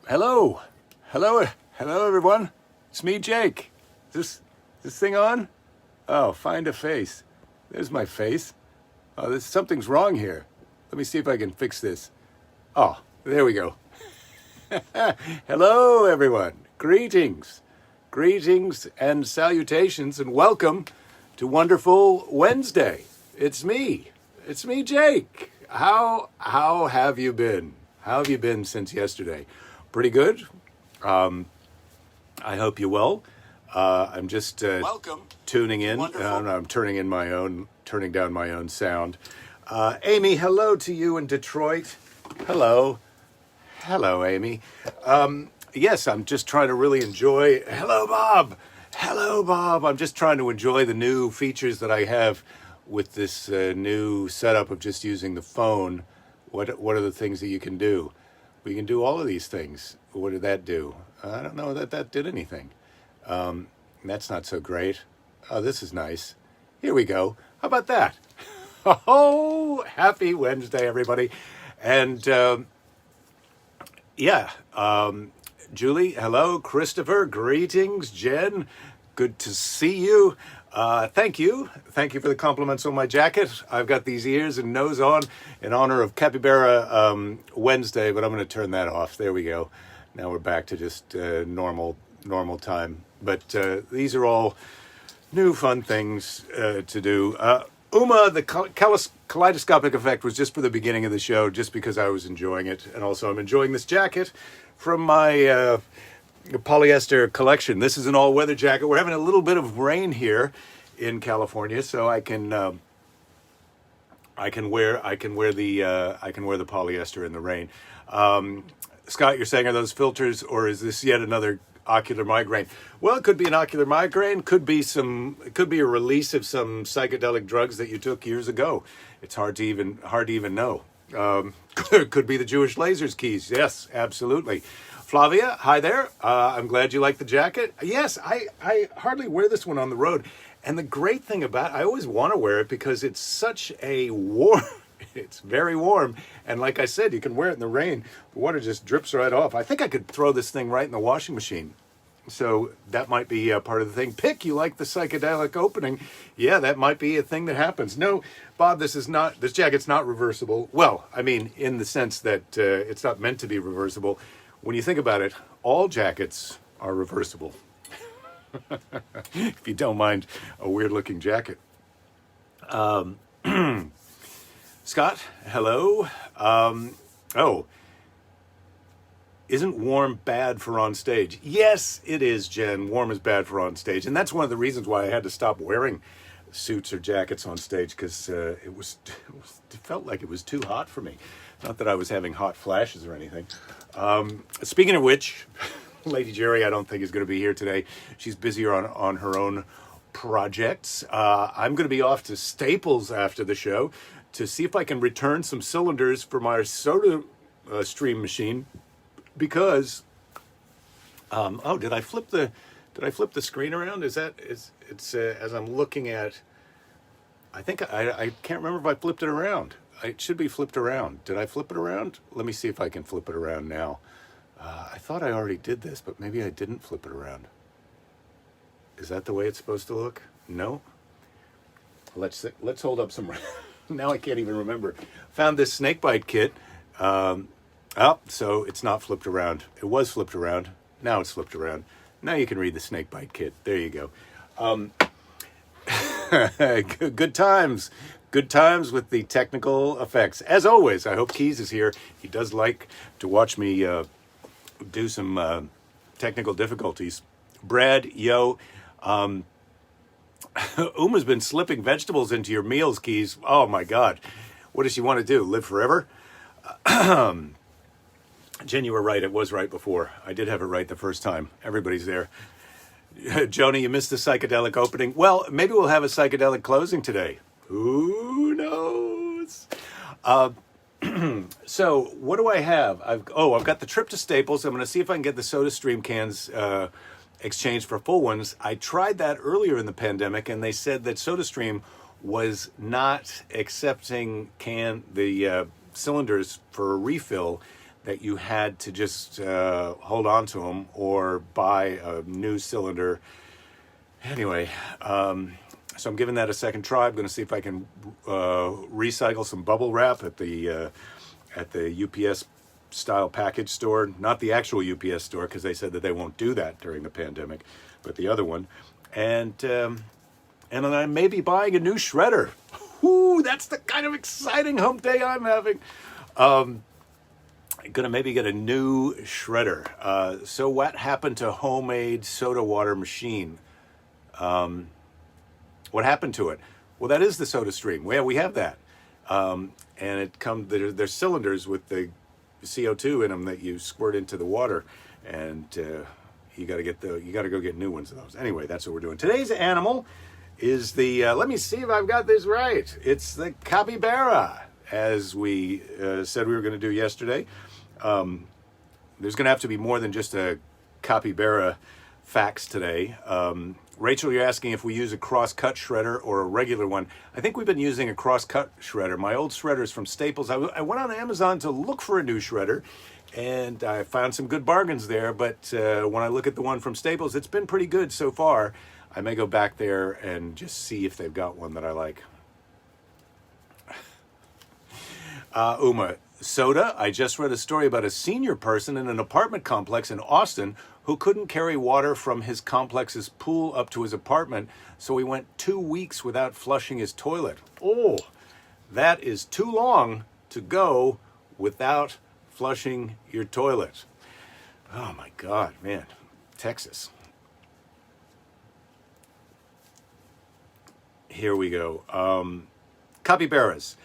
Hello, hello, everyone. It's me, Jake. Is this thing on? Oh, find a face. There's my face. Oh, something's wrong here. Let me see if I can fix this. Oh, there we go. Hello, everyone. Greetings and salutations, and welcome to Wonderful Wednesday. It's me, Jake. How have you been? How have you been since yesterday? Pretty good. I hope you're well. I'm just welcome. Tuning in. I'm turning down my own sound. Amy, hello to you in Detroit. Hello, Amy. Yes, I'm just trying to really enjoy. Hello, Bob. I'm just trying to enjoy the new features that I have with this new setup of just using the phone. What are the things that you can do? We can do all of these things. What did that do? I don't know that did anything. That's not so great. Oh, this is nice. Here we go. How about that? Oh, happy Wednesday, everybody. And Julie, hello. Christopher, greetings. Jen, good to see you. Thank you for the compliments on my jacket. I've got these ears and nose on in honor of Capybara Wednesday, but I'm going to turn that off. There we go. Now we're back to just normal time. But these are all new fun things to do. Uma, the kaleidoscopic effect was just for the beginning of the show, just because I was enjoying it. And also I'm enjoying this jacket from my polyester collection. This is an all-weather jacket. We're having a little bit of rain here in California, so I can wear the polyester in the rain. Scott, you're saying, are those filters, or is this yet another ocular migraine? Well, it could be an ocular migraine. Could be a release of some psychedelic drugs that you took years ago. It's hard to even know. Could be the Jewish lasers keys. Yes, absolutely. Flavia, hi there. I'm glad you like the jacket. Yes, I hardly wear this one on the road. And the great thing about it, I always want to wear it because it's such a warm, it's very warm. And like I said, you can wear it in the rain. The water just drips right off. I think I could throw this thing right in the washing machine. So that might be part of the thing. Pick, you like the psychedelic opening. Yeah, that might be a thing that happens. No, Bob, this jacket's not reversible. Well, I mean, in the sense that it's not meant to be reversible. When you think about it, all jackets are reversible. If you don't mind a weird-looking jacket. Scott, hello. Isn't warm bad for on stage? Yes, it is, Jen. Warm is bad for on stage. And that's one of the reasons why I had to stop wearing suits or jackets on stage, because it felt like it was too hot for me. Not that I was having hot flashes or anything. Speaking of which, Lady Jerry, I don't think is going to be here today. She's busier on her own projects. I'm going to be off to Staples after the show to see if I can return some cylinders for my soda stream machine, because did I flip the screen around? It's as I'm looking at, I think I can't remember if I flipped it around. It should be flipped around. Did I flip it around? Let me see if I can flip it around now. I thought I already did this, but maybe I didn't flip it around. Is that the way it's supposed to look? No? Let's hold up some... Now I can't even remember. Found this snakebite kit. So it's not flipped around. It was flipped around. Now it's flipped around. Now you can read the snakebite kit. There you go. Good times. Good times with the technical effects. As always, I hope Keys is here. He does like to watch me do some technical difficulties. Brad, yo, Uma's been slipping vegetables into your meals, Keys. Oh, my God. What does she want to do? Live forever? Jen, you were right. It was right before. I did have it right the first time. Everybody's there. Joni, you missed the psychedelic opening. Well, maybe we'll have a psychedelic closing today. Who knows? So what do I have? I've got the trip to Staples. I'm going to see if I can get the SodaStream cans exchanged for full ones. I tried that earlier in the pandemic, and they said that SodaStream was not accepting the cylinders for a refill. that you had to just hold on to them or buy a new cylinder. Anyway, so I'm giving that a second try. I'm going to see if I can recycle some bubble wrap at the UPS style package store, not the actual UPS store, because they said that they won't do that during the pandemic, but the other one. And then I may be buying a new shredder. Ooh, that's the kind of exciting hump day I'm having. Gonna maybe get a new shredder. So what happened to homemade soda water machine? What happened to it? Well, that is the Soda Stream. Yeah, we have that. And it comes. There's cylinders with the CO2 in them that you squirt into the water, and you got to go get new ones of those. Anyway, that's what we're doing. Today's animal is the. Let me see if I've got this right. It's the capybara, as we said we were going to do yesterday. There's going to have to be more than just a capybara facts today. Rachel, you're asking if we use a cross-cut shredder or a regular one. I think we've been using a cross-cut shredder. My old shredder is from Staples. I went on Amazon to look for a new shredder, and I found some good bargains there. But when I look at the one from Staples, it's been pretty good so far. I may go back there and just see if they've got one that I like. Uma, soda. I just read a story about a senior person in an apartment complex in Austin who couldn't carry water from his complex's pool up to his apartment, so he went 2 weeks without flushing his toilet. Oh, that is too long to go without flushing your toilet. Oh my God, man. Texas. Here we go. Capybaras.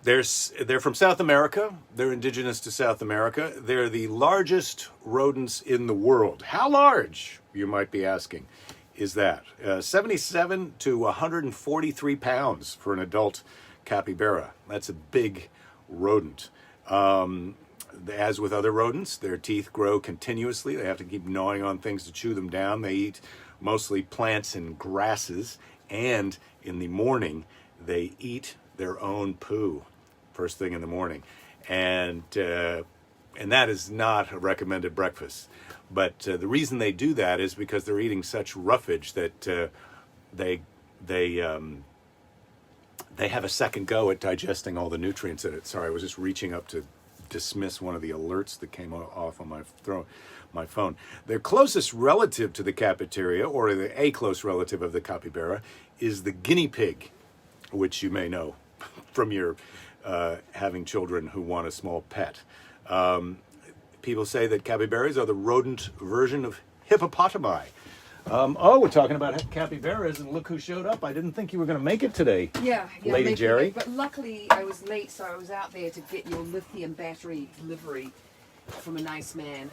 They're from South America. They're indigenous to South America. They're the largest rodents in the world. How large, you might be asking, is that? 77 to 143 pounds for an adult capybara. That's a big rodent. As with other rodents, their teeth grow continuously. They have to keep gnawing on things to chew them down. They eat mostly plants and grasses. And in the morning, they eat their own poo first thing in the morning, and that is not a recommended breakfast. But the reason they do that is because they're eating such roughage that they have a second go at digesting all the nutrients in it. Sorry, I was just reaching up to dismiss one of the alerts that came off on my phone. Their closest relative to the Capybaras, or a close relative of the capybara, is the guinea pig, which you may know from your having children who want a small pet. People say that capybaras are the rodent version of hippopotami. We're talking about capybaras, and look who showed up. I didn't think you were going to make it today, Lady Jerry. But luckily I was late, so I was out there to get your lithium battery delivery from a nice man.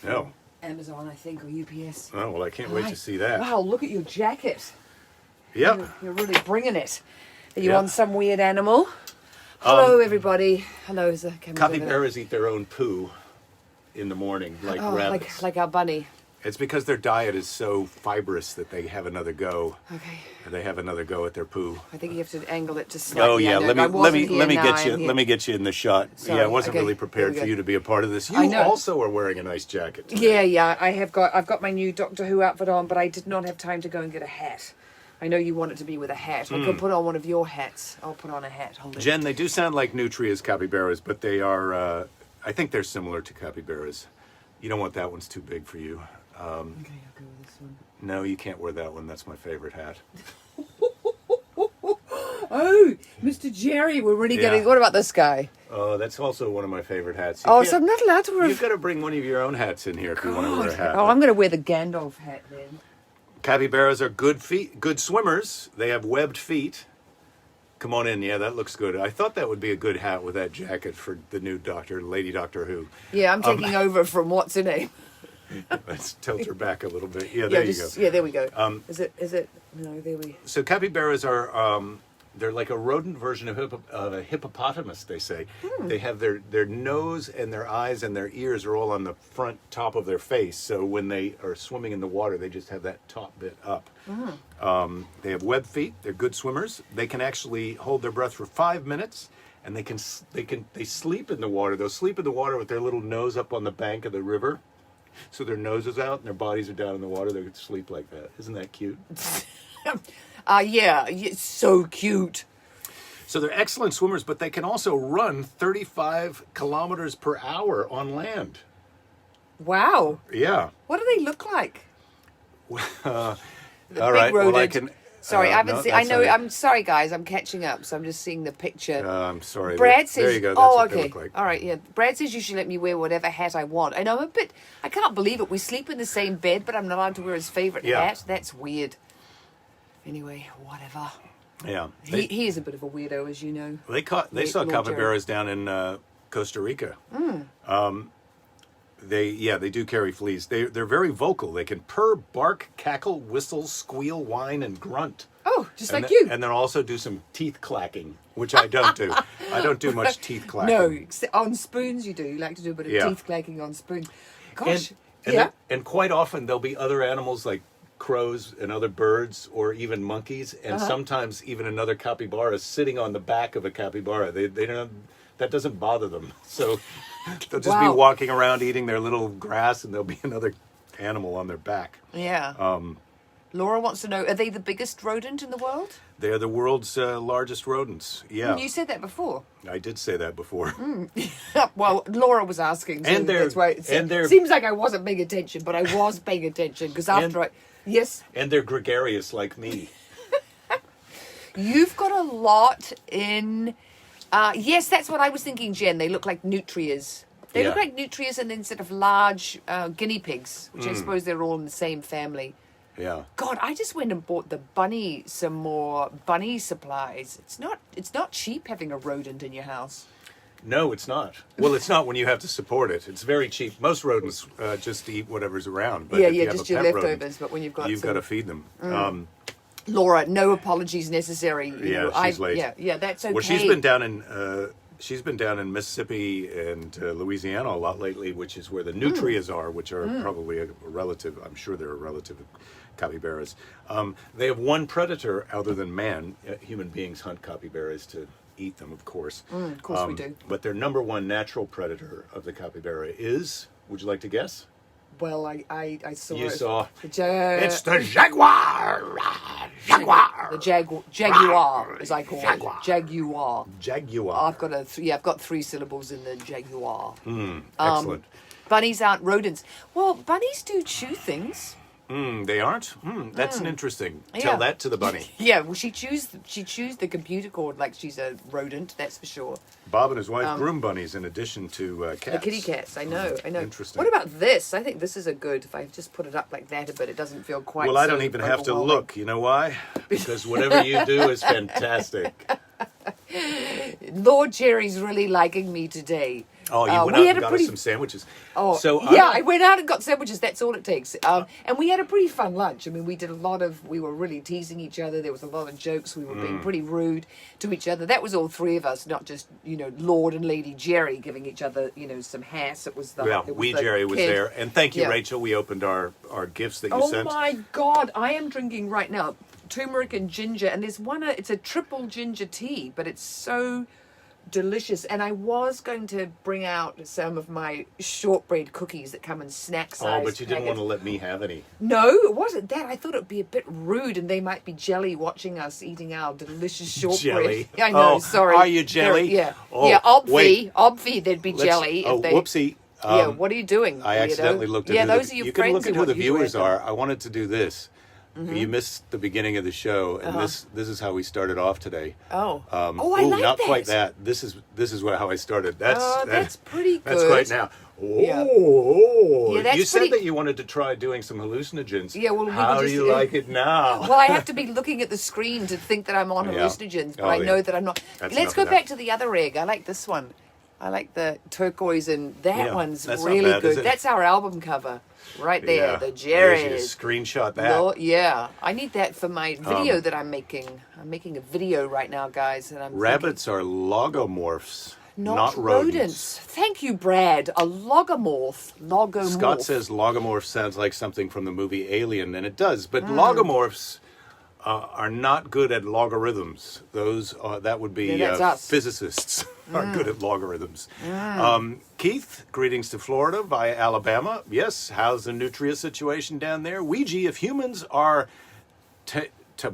Oh. Amazon, I think, or UPS. Oh, well, I can't wait to see that. Wow, look at your jacket. Yep. You're really bringing it. Are you on some weird animal? Hello, everybody. Hello, is capybaras eat their own poo in the morning, like rabbits. Like our bunny. It's because their diet is so fibrous that they have another go. Okay. They have another go at their poo. I think you have to angle it just slightly. Oh yeah, let me get you in the shot. Sorry. Yeah, I wasn't really prepared for you to be a part of this. You also are wearing a nice jacket today. Yeah. I've got my new Doctor Who outfit on, but I did not have time to go and get a hat. I know you want it to be with a hat. I could put on one of your hats. I'll put on a hat. Hold it. Jen, they do sound like nutrias capybaras, but they are. I think they're similar to capybaras. You don't want that one's too big for you. Okay, I'll go with this one. No, you can't wear that one. That's my favorite hat. Oh, Mr. Jerry, we're really getting... What about this guy? Oh, that's also one of my favorite hats. So I'm not allowed to wear... You've got to bring one of your own hats in here if you want to wear a hat. Oh, I'm going to wear the Gandalf hat then. Capybaras are good swimmers. They have webbed feet. Come on in. Yeah, that looks good. I thought that would be a good hat with that jacket for the new Lady Doctor Who. Yeah, I'm taking over from what's her name. Let's tilt her back a little bit. Yeah, there you go. Yeah, there we go. Is it? No, there we. So capybaras are they're like a rodent version of a hippopotamus. They say they have their nose and their eyes and their ears are all on the front top of their face. So when they are swimming in the water, they just have that top bit up. They have webbed feet. They're good swimmers. They can actually hold their breath for 5 minutes, and they sleep in the water. They'll sleep in the water with their little nose up on the bank of the river, so their nose is out and their bodies are down in the water. They could sleep like that. Isn't that cute? Yeah, it's so cute. So they're excellent swimmers, but they can also run 35 kilometers per hour on land. Wow. Yeah. What do they look like? All right. Well, I can. Sorry, I haven't no, seen. I that's know. all right. I'm sorry, guys. I'm catching up, so I'm just seeing the picture. I'm sorry. Brad says, there you go. That's "Oh, what they okay, look like. all right, yeah." Brad says you should let me wear whatever hat I want. And I'm a bit. I can't believe it. We sleep in the same bed, but I'm not allowed to wear his favorite hat. That's weird. Anyway, whatever. Yeah. He is a bit of a weirdo, as you know. They saw Lord capybaras down in Costa Rica. They do carry fleas. They're very vocal. They can purr, bark, cackle, whistle, squeal, whine, and grunt. Oh, just like you. And then also do some teeth clacking, which I don't do. I don't do much teeth clacking. No, on spoons you do. You like to do a bit of teeth clacking on spoons. Gosh, and quite often there'll be other animals like crows and other birds or even monkeys, and sometimes even another capybara sitting on the back of a capybara. They don't. That doesn't bother them. So they'll just be walking around eating their little grass, and there'll be another animal on their back. Yeah. Laura wants to know: are they the biggest rodent in the world? They are the world's largest rodents. Yeah. You said that before. I did say that before. Well, Laura was asking, so that's why it seems like I wasn't paying attention, but I was paying attention because yes. And they're gregarious like me. You've got a lot in. Yes, that's what I was thinking, Jen. They look like nutrias. They look like nutrias, and then sort of large guinea pigs, which I suppose they're all in the same family. Yeah. God, I just went and bought the bunny some more bunny supplies. It's not cheap having a rodent in your house. No, it's not. Well, it's not when you have to support it. It's very cheap. Most rodents just eat whatever's around. But if you have just a your pet leftovers. rodent, But when you've got got to feed them. Laura, no apologies necessary. She's late. Yeah, that's okay. Well, she's been down in Mississippi and Louisiana a lot lately, which is where the nutrias are, which are probably a relative. I'm sure they're a relative of capybaras. They have one predator other than man. Human beings hunt capybaras to eat them, of course. Of course we do. But their number one natural predator of the capybara is, would you like to guess? Well, I saw it. You saw. It's the jaguar! Jaguar! The jaguar, as I call it. Jaguar. Jaguar. I've got 3 syllables in the jaguar. Excellent. Bunnies aren't rodents. Well, bunnies do chew things. They aren't? That's an interesting. Tell that to the bunny. Yeah, well, she chews the computer cord like she's a rodent, that's for sure. Bob and his wife groom bunnies in addition to cats. The kitty cats, I know. Interesting. What about this? I think this is a good, if I just put it up like that a bit, it doesn't feel quite Well, I don't even have to look. You know why? Because whatever you do is fantastic. Lord Jerry's really liking me today. Oh, you went out and got us some sandwiches. Oh, so I went out and got sandwiches. That's all it takes. And we had a pretty fun lunch. I mean, we were really teasing each other. There was a lot of jokes. We were being pretty rude to each other. That was all 3 of us, not just, Lord and Lady Jerry giving each other, some hass. It was the Jerry was kid. there. And thank you, Rachel. We opened our gifts that you sent. Oh my God, I am drinking right now turmeric and ginger, and there's it's a triple ginger tea, but it's so delicious. And I was going to bring out some of my shortbread cookies that come in snack size. Oh, but you didn't want to let me have any. No, it wasn't that. I thought it would be a bit rude, and they might be jelly watching us eating our delicious shortbread. Jelly. I know, oh, sorry. Are you jelly? Yeah. Oh, yeah, wait. obvi there'd be jelly. Oh, whoopsie. What are you doing? I accidentally looked at those are your you friends. can look at who the viewers are. are. I wanted to do this. You missed the beginning of the show, and this is how we started off today. Oh, I like not that. Quite that. This is how I started. That's pretty good. That's right now. Yeah, you said that you wanted to try doing some hallucinogens. Yeah, well, how do you like it now? Well, I have to be looking at the screen to think that I'm on hallucinogens, but I know that I'm not. Let's go back to the other egg. I like this one. I like the turquoise, and that one's really bad, good. That's our album cover. Right there, the Jerry's. Screenshot that. Yeah, I need that for my video that I'm making. I'm making a video right now, guys, and rabbits are logomorphs, not rodents. Thank you, Brad. A logomorph. Scott says logomorph sounds like something from the movie Alien, and it does. But logomorphs are not good at logarithms. That would be Yeah, that's us. physicists are good at logarithms. Keith, greetings to Florida via Alabama. Yes, how's the nutria situation down there? Ouija, if humans are the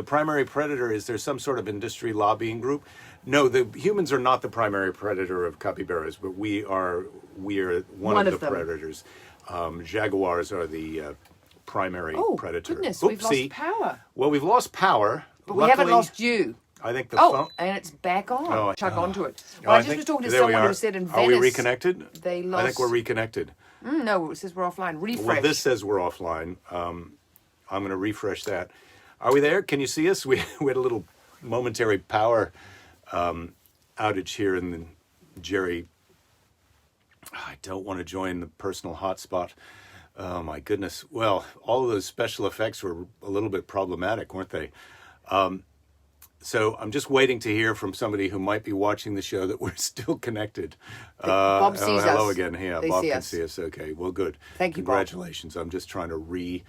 primary predator, is there some sort of industry lobbying group? No, the humans are not the primary predator of capybaras, but we are one of the them. predators. Jaguars are the primary predator. Goodness, Oopsie. we've lost power. Well, we've lost power. But we haven't lost you. I think the phone. And it's back on. Chuck onto it. Oh, Well, I just was talking to there we someone are. who said in Are Venice. we reconnected? They lost. I think we're reconnected. No, it says we're offline. Refresh. Well, this says we're offline. I'm going to refresh that. Are we there? Can you see us? We had a little momentary power outage here in the Jerry. I don't want to join the personal hotspot. Oh my goodness. Well, all of those special effects were a little bit problematic, weren't they? So I'm just waiting to hear from somebody who might be watching the show that we're still connected. Bob sees us. Hello again. Yeah, They Bob see can us. see us. Okay, well, good. Thank you, Bob. Congratulations. I'm just trying to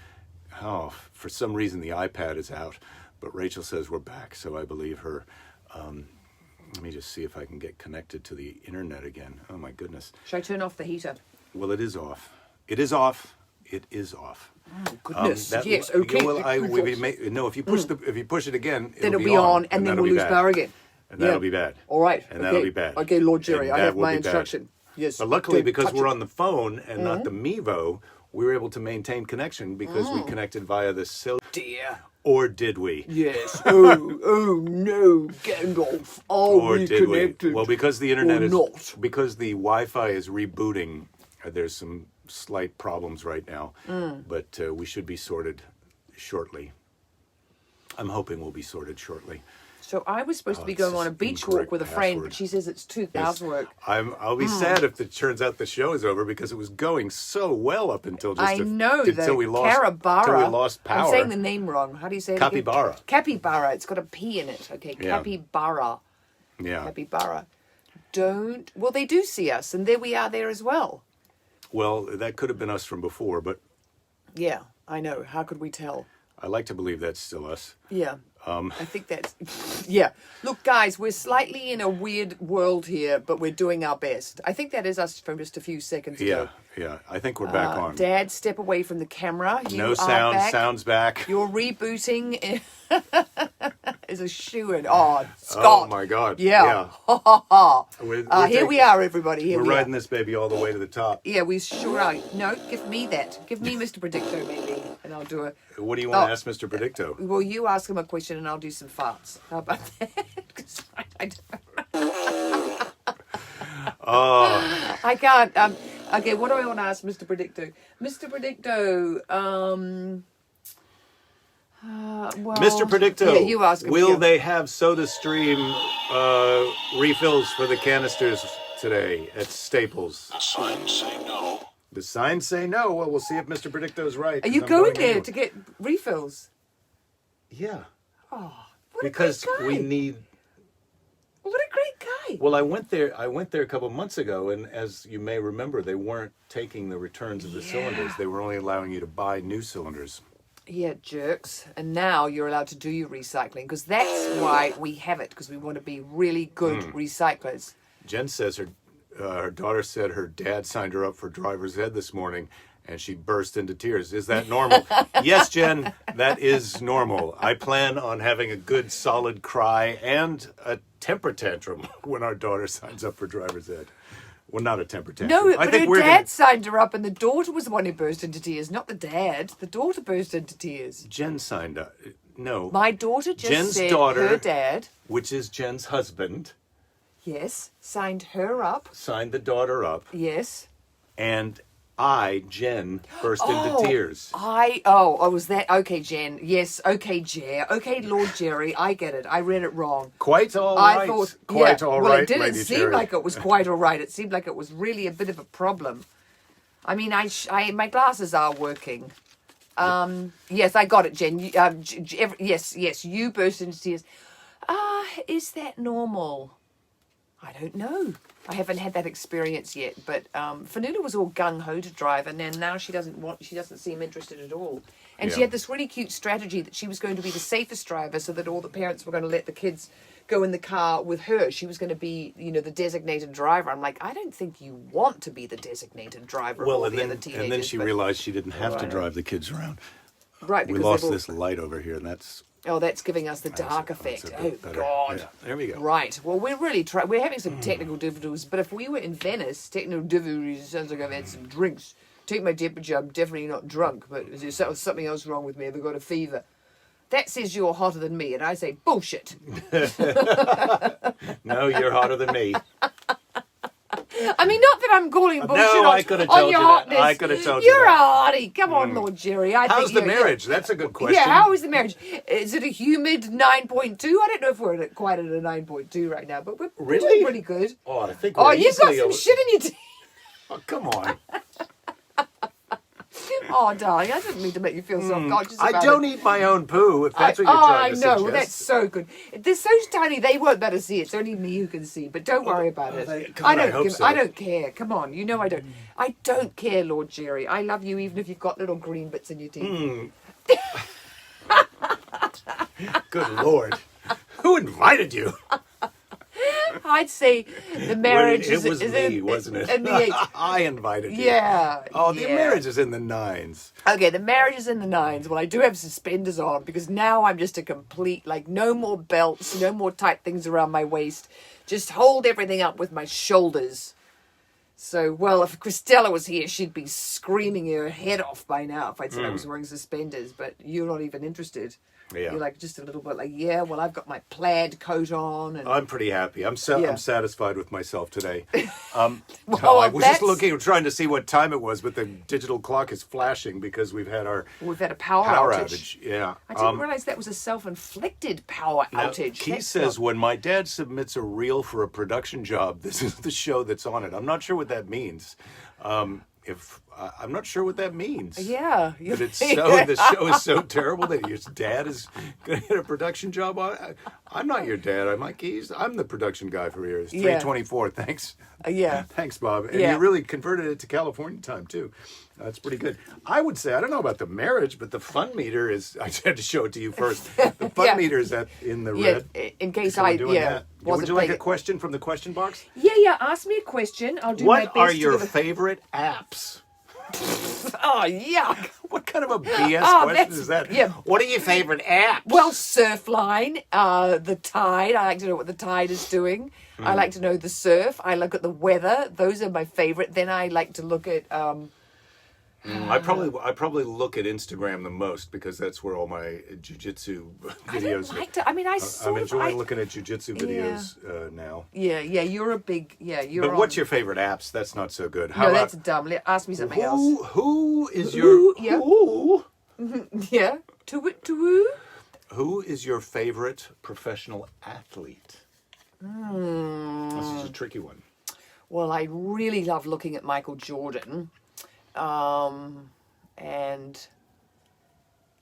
for some reason the iPad is out, but Rachel says we're back, so I believe her. Let me just see if I can get connected to the internet again. Oh my goodness. Should I turn off the heater? Well, it is off. It is off. It is off. Oh, goodness. Yes, Well, okay. no, if you push it again, Then it'll be on, and then that'll we'll be lose bad. power again. And that'll be bad. All right. And that'll be bad. Okay, Lord Jerry, And I that have will my be bad. instruction. Yes. But luckily, Don't because touch we're it. on the phone and not the Mevo, we were able to maintain connection because we connected via the cell. Dear. Or did we? Yes. Oh no, Gandalf. Or we did we? connected? Well, because the internet or is not? because the Wi-Fi is rebooting. There's some slight problems right now, but we should be sorted shortly. I'm hoping we'll be sorted shortly. So I was supposed to be it's going on a just beach incorrect walk with a friend, password. but she says it's too housework. I'll be sad if it turns out the show is over because it was going so well up until just I know until we lost Capybara. until we lost power. I'm saying the name wrong. How do you say it? Capybara. Again? Capybara. It's got a P in it. Okay, Yeah. Capybara. Yeah. Capybara. Well, they do see us, and there we are there as well. Well, that could have been us from before, but Yeah, I know. How could we tell? I like to believe that's still us. Yeah. I think that's... Yeah. Look, guys, we're slightly in a weird world here, but we're doing our best. I think that is us from just a few seconds ago. Yeah. I think we're back on. Dad, step away from the camera. You No are sound. back. Sound's back. Your rebooting is a shoo-in. Oh, Scott. Oh my God. Yeah. We're Here we are, everybody. Here We're we are. riding this baby all the way to the top. Yeah, we sure are. No, give me that. Give me Mr. Predictor, maybe, and I'll do it. What do you want to Oh. ask Mr. Predicto? Well, you ask him a question, and I'll do some farts. How about that? 'Cause I I can't. Okay, what do I want to ask Mr. Predicto? Mr. Predicto, well, Mr. Predicto, yeah, you ask him. will yeah. they have SodaStream refills for the canisters today at Staples? The signs say no. The signs say no. Well, we'll see if Mr. Predicto's right. Are you 'cause I'm going there anyway. to get refills? Yeah, What because a great guy. we need. What a great guy. Well, I went there a couple months ago, and as you may remember, they weren't taking the returns of the cylinders. They were only allowing you to buy new cylinders. Yeah, jerks. And now you're allowed to do your recycling because that's why we have it, because we want to be really good recyclers. Jen says her daughter said her dad signed her up for driver's ed this morning, and she burst into tears. Is that normal? Yes, Jen, that is normal. I plan on having a good, solid cry and a temper tantrum when our daughter signs up for driver's ed. Well, not a temper tantrum. No, but her dad signed her up, and the daughter was the one who burst into tears, not the dad. The daughter burst into tears. Jen signed up. No. My daughter just Jen's said daughter, her dad, which is Jen's husband, yes, signed her up. signed the daughter up, Yes. and Jen, burst into tears. Was that okay, Jen? Yes, okay, Jer. Okay, Lord Jerry, I get it. I read it wrong. Quite all I right. thought, Quite yeah. all well, right, it didn't Lady seem Jerry. like it was quite all right. It seemed like it was really a bit of a problem. I mean, my glasses are working. Yes, I got it, Jen. Yes, you burst into tears. Is that normal? I don't know. I haven't had that experience yet, but Fanula was all gung-ho to drive, and then now she doesn't seem interested at all. And she Yeah. had this really cute strategy that she was going to be the safest driver, so that all the parents were going to let the kids go in the car with her. She was going to be, the designated driver. I'm like, I don't think you want to be the designated driver of all the other teenagers. And then she realized she didn't have to drive the kids around. Right, We because lost they've all- this light over here, and that's... Oh, that's giving us the dark that's effect. a Oh, bit better. God. Yeah, there we go. Right. Well, we're really we're having some technical difficulties, but if we were in Venice, technical difficulties sounds like I've had some drinks. Take my temperature, I'm definitely not drunk, but there's something else wrong with me. I've got a fever. That says you're hotter than me, and I say, bullshit. No, you're hotter than me. I mean, not that I'm calling bullshit No, I could have told your you that. hotness. I could have told you You're that. a hottie. Come on, Lord Jerry. I How's think the you're- marriage? That's a good question. Yeah, how is the marriage? Is it a humid 9.2? I don't know if we're quite at a 9.2 right now, but we're Really? doing pretty good. Oh, I think Oh, we're you've got easily some over- shit in your teeth. Oh, come on. Oh, darling, I didn't mean to make you feel self-conscious I about don't it. eat my own poo, if that's what you're I trying to know. suggest. Well, that's so good. They're so tiny, they won't better see it. It's only me who can see. But don't worry about it. God, I hope so. I don't care. Come on, you know I don't. I don't care, Lord Jerry. I love you even if you've got little green bits in your teeth. Good Lord. Who invited you? I'd say the marriage It was me, in, wasn't it? in the eights. I invited you. Yeah. Oh, the yeah. marriage is in the 9s. Okay, the marriage is in the 9s. Well, I do have suspenders on because now I'm just a complete, no more belts, no more tight things around my waist. Just hold everything up with my shoulders. So, well, if Christella was here, she'd be screaming her head off by now if I'd said I was wearing suspenders, but you're not even interested. Yeah. You're just a little bit well, I've got my plaid coat on. And I'm pretty happy. I'm satisfied with myself today. well, I was just that's- trying to see what time it was, but the digital clock is flashing because we've had our We've had a power outage. Yeah. I didn't realize that was a self-inflicted power outage. Keith That's says not- when my dad submits a reel for a production job, this is the show that's on it. I'm not sure what that means. I'm not sure what that means. Yeah. That it's the show is so terrible that your dad is going to get a production job on it. I'm not your dad. I'm Mike Keys. I'm the production guy for here. It's 3:24. Thanks. Yeah. Thanks, Bob. And Yeah. you really converted it to California time too. That's pretty good. I would say I don't know about the marriage, but the fun meter is. I had to show it to you first. The fun Yeah. meter is in the Yeah, red. in case So we're I doing that. Would wasn't you like a paying- question from the question box? Yeah. Ask me a question. I'll do my What best. are to your give a- favorite apps? Oh, yuck. What kind of a BS Oh, question that's- is that? yeah. What are your favorite apps? Well, Surfline, the tide. I like to know what the tide is doing. I like to know the surf. I look at the weather. Those are my favorite. Then I like to look at. I probably look at Instagram the most because that's where all my jujitsu videos. I like to. I mean, I I'm sort of. enjoying looking at jujitsu videos now. Yeah. You're a big. Yeah. You're. But what's your favorite apps? That's not so good. How No, about that's dumb. Ask me something else. who is Who? your Yeah. Yeah. who is your favorite professional athlete? This is a tricky one. Well, I really love looking at Michael Jordan. And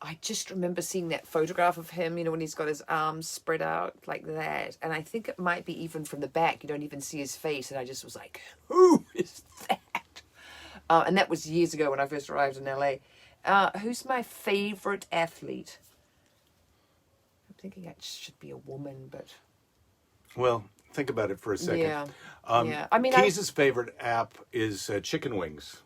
I just remember seeing that photograph of him, when he's got his arms spread out like that. And I think it might be even from the back. You don't even see his face. And I just was like, who is that? And that was years ago when I first arrived in LA. Who's my favorite athlete? I'm thinking it should be a woman, but... Well, think about it for a second. Yeah. Yeah. I mean, Keys' favorite app is chicken wings.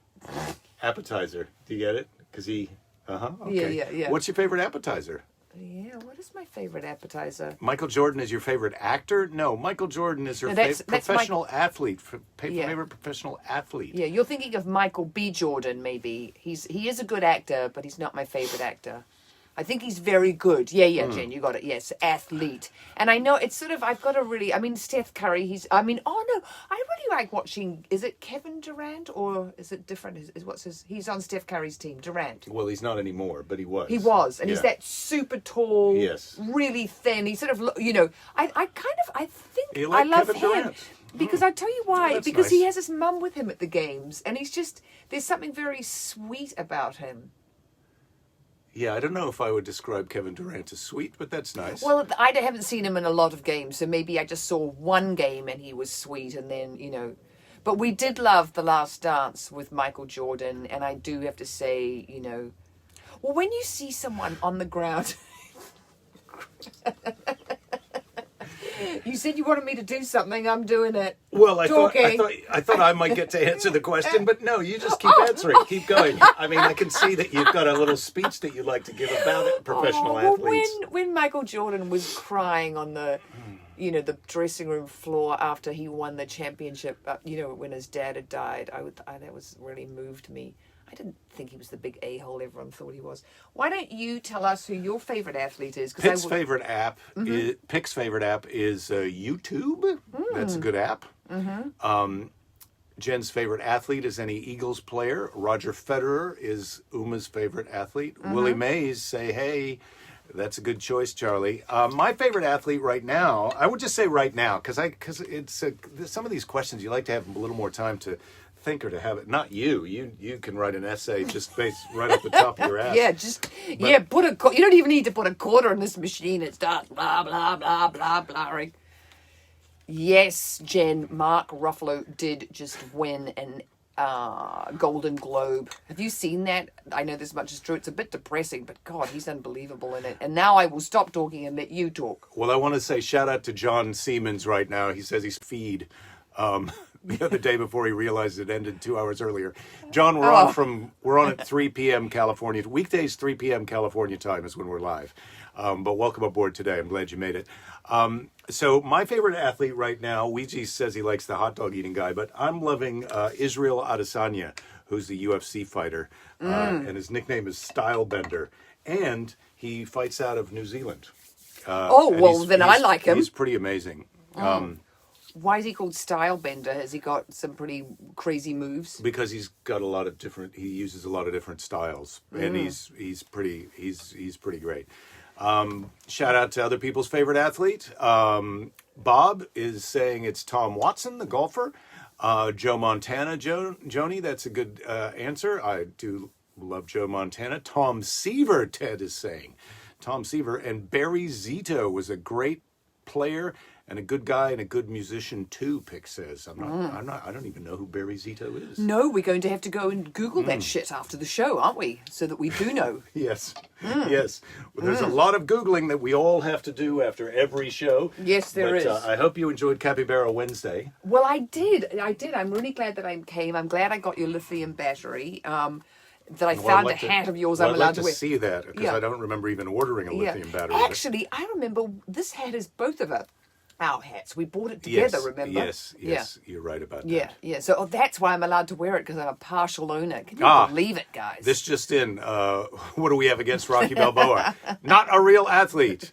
Appetizer. Do you get it? Because he... Okay. Yeah. What's your favorite appetizer? Yeah, what is my favorite appetizer? Michael Jordan is your favorite actor? No, Michael Jordan is your No, that's professional athlete. Yeah. Favorite professional athlete. Yeah, you're thinking of Michael B. Jordan, maybe. He is a good actor, but he's not my favorite actor. I think he's very good. Yeah, Jen, you got it. Yes, athlete. And I know it's sort of, I've got a really, Steph Curry, I really like watching, is it Kevin Durant or is it different? He's on Steph Curry's team, Durant. Well, he's not anymore, but he was. He was, and he's that super tall, Yes. really thin. He sort of, I think You like I love Kevin him. Durant? Because I'll tell you why. that's Because he nice. has his mum with him at the games, and there's something very sweet about him. Yeah, I don't know if I would describe Kevin Durant as sweet, but that's nice. Well, I haven't seen him in a lot of games, so maybe I just saw one game and he was sweet, and then, But we did love The Last Dance with Michael Jordan, and I do have to say, well, when you see someone on the ground... You said you wanted me to do something. I'm doing it. Well, I thought I might get to answer the question, but no, you just keep answering. Keep going. I mean, I can see that you've got a little speech that you'd like to give about it, professional athletes. When Michael Jordan was crying on the, the dressing room floor after he won the championship, when his dad had died, that was really moved me. I didn't think he was the big a-hole everyone thought he was. Why don't you tell us who your favorite athlete is? Pick's favorite app is YouTube. That's a good app. Jen's favorite athlete is any Eagles player. Roger Federer is Uma's favorite athlete. Willie Mays, say hey. That's a good choice, Charlie. My favorite athlete right now, I would just say right now, because it's some of these questions you like to have a little more time to think or to have it. Not you. You can write an essay just based right at the top of your ass. Yeah, you don't even need to put a quarter in this machine. It starts blah blah blah blah blah. Yes, Jen. Mark Ruffalo did just win an Golden Globe. Have you seen that? I know this much is true. It's a bit depressing, but God, he's unbelievable in it. And now I will stop talking and let you talk. Well, I want to say shout out to John Siemens right now. He says he's feed. The other day before he realized it ended 2 hours earlier. John, we're on at 3 p.m. California. Weekdays, 3 p.m. California time is when we're live. But welcome aboard today. I'm glad you made it. So my favorite athlete right now, Ouija says he likes the hot dog eating guy, but I'm loving Israel Adesanya, who's the UFC fighter. And his nickname is Stylebender. And he fights out of New Zealand. Then I like him. He's pretty amazing. Why is he called Stylebender? Has he got some pretty crazy moves? Because he's got he uses a lot of different styles, and he's pretty great. Shout out to other people's favorite athlete. Bob is saying it's Tom Watson, the golfer. Joe Montana, Joni, that's a good answer. I do love Joe Montana. Tom Seaver, Ted is saying. Tom Seaver, and Barry Zito was a great player and a good guy and a good musician too, Pick says. I don't even know who Barry Zito is. No, we're going to have to go and Google that shit after the show, aren't we? So that we do know. Yes. Yes. Well, there's a lot of Googling that we all have to do after every show. Yes, there is. I hope you enjoyed Capybara Wednesday. Well, I did. I'm really glad that I came. I'm glad I got your lithium battery. That I found a hat of yours I'm allowed to wear. I'd like to see that, because I don't remember even ordering a lithium battery. Actually, I remember this hat is both of our hats. We bought it together, remember? Yes, you're right about that. Yeah. So that's why I'm allowed to wear it, because I'm a partial owner. Can you believe it, guys? This just in. What do we have against Rocky Balboa? Not a real athlete.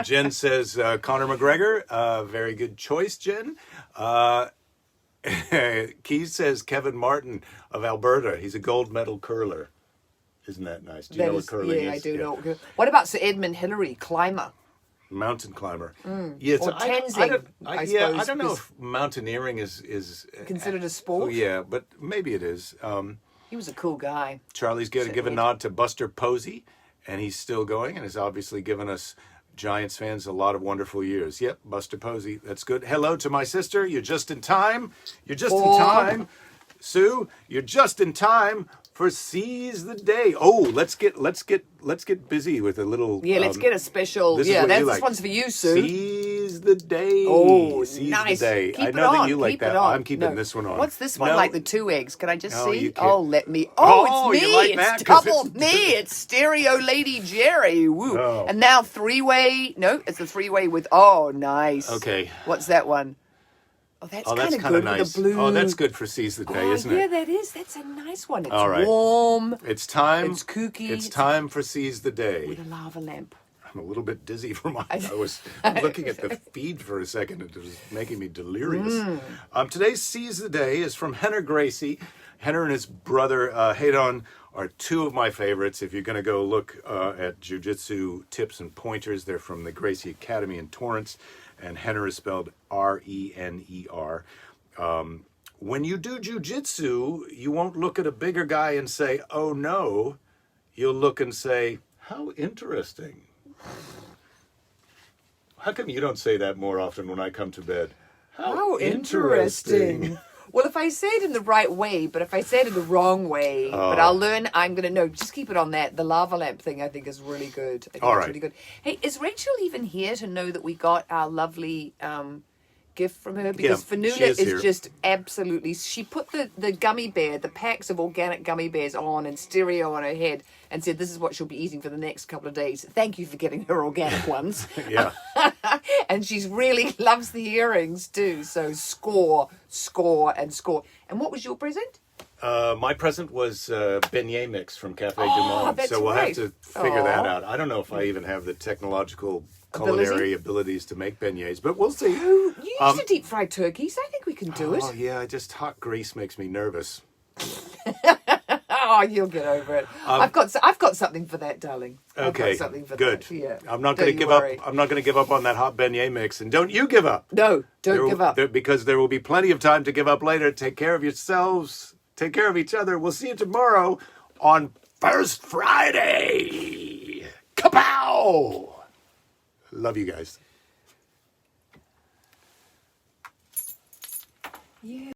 Jen says Conor McGregor. Very good choice, Jen. Keith says Kevin Martin of Alberta. He's a gold medal curler. Isn't that nice? Do you know what curling is? Yeah, I do know. What about Sir Edmund Hillary, climber? Mountain climber. Yeah, or Tenzing, I suppose. I don't know if mountaineering is considered a sport. Oh, yeah, but maybe it is. He was a cool guy. Charlie's going to give a nod to Buster Posey, and he's still going, and has obviously given us Giants fans a lot of wonderful years. Yep, Buster Posey. That's good. Hello to my sister. You're just in time. You're just in time. Sue, you're just in time for Seize the Day. Oh, let's get busy with a little. Yeah, let's get a special. This one's for you, Sue. Seize the Day. Oh, Seize nice. the Day. Keep I know that you like that. On. I'm keeping this one on. What's this one like? The 2 eggs? Can I just see? You can't. Oh, let me. Oh, it's me. You like that? It's double me. It's Stereo Lady Jerry. Woo. Oh. And now three-way. No, it's a three-way with. Oh, nice. Okay. What's that one? Oh, that's kind of good nice. With the blue. Oh, that's good for Seize the Day, isn't it? Yeah, that is. That's a nice one. It's all right. Warm. It's time. It's kooky. It's time for Seize the Day. With a lava lamp. I'm a little bit dizzy from I was looking at the feed for a second. It was making me delirious. Today's Seize the Day is from Henner Gracie. Henner and his brother Haydon are two of my favorites. If you're going to go look at jiu-jitsu tips and pointers, they're from the Gracie Academy in Torrance. And Henner is spelled R-E-N-E-R. When you do jiu-jitsu, you won't look at a bigger guy and say, oh no. you'll look and say, how interesting. How come you don't say that more often when I come to bed? How interesting. Well, if I say it in the right way, but if I say it in the wrong way, but I'll learn, I'm going to know. Just keep it on that. The lava lamp thing, I think, is really good. I think All it's right. really good. Hey, is Rachel even here to know that we got our lovely gift from her? Because Yeah, Fanula she is here. just absolutely... She put the gummy bear, the packs of organic gummy bears on in stereo on her head and said this is what she'll be eating for the next couple of days. Thank you for getting her organic ones. Yeah. And she's really loves the earrings too. So score, score, and score. And what was your present? My present was beignet mix from Cafe Du Oh, Monde. that's So we'll right. have to figure that Aw. out. I don't know if I even have the technological Ability? culinary abilities to make beignets, but we'll see. Oh, you used to deep fry turkeys. I think we can do it. Oh, yeah, just hot grease makes me nervous. Oh, you'll get over it. I've got something for that, darling. I've got Okay, something for good. that. Yeah. I'm not Don't going to you give worry. up. I'm not going to give up on that hot beignet mix, and don't you give up. No, don't give up. Because there will be plenty of time to give up later. Take care of yourselves. Take care of each other. We'll see you tomorrow on First Friday. Kapow! Love you guys. Yeah.